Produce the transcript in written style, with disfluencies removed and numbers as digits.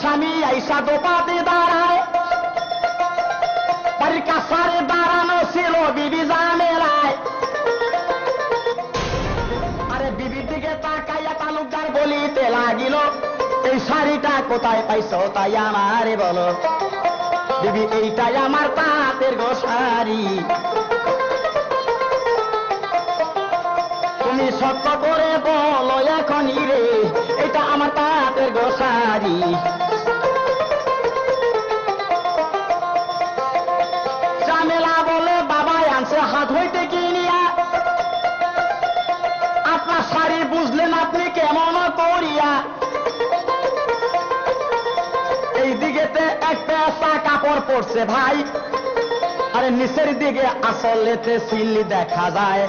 স্বামী আইসা দোপাতে দাঁড়ায়, বাড়ির কাছারে দাঁড়ানো ছিল বিবি জামেলায়। আরে বিবির দিকে তাকাইয়া তালুকদার বলিতে লাগিল, এই শাড়িটা কোথায় পাইছো তাই আমারে বলো। বিবি এইটাই আমার তাঁতের গো শাড়ি, তুমি সত্য করে বলো এখনই রে, এটা আমার তাঁতের গো শাড়ি। জামেলা বলে বাবা আনছে হাত হইতে কিনিয়া, আপনার শাড়ি বুঝলেন আপনি কেমন করিয়া। এই দিকেতে একটা কাপড় পড়ছে ভাই, আরে নিচের দিকে আসলেতে সিল্লি দেখা যায়।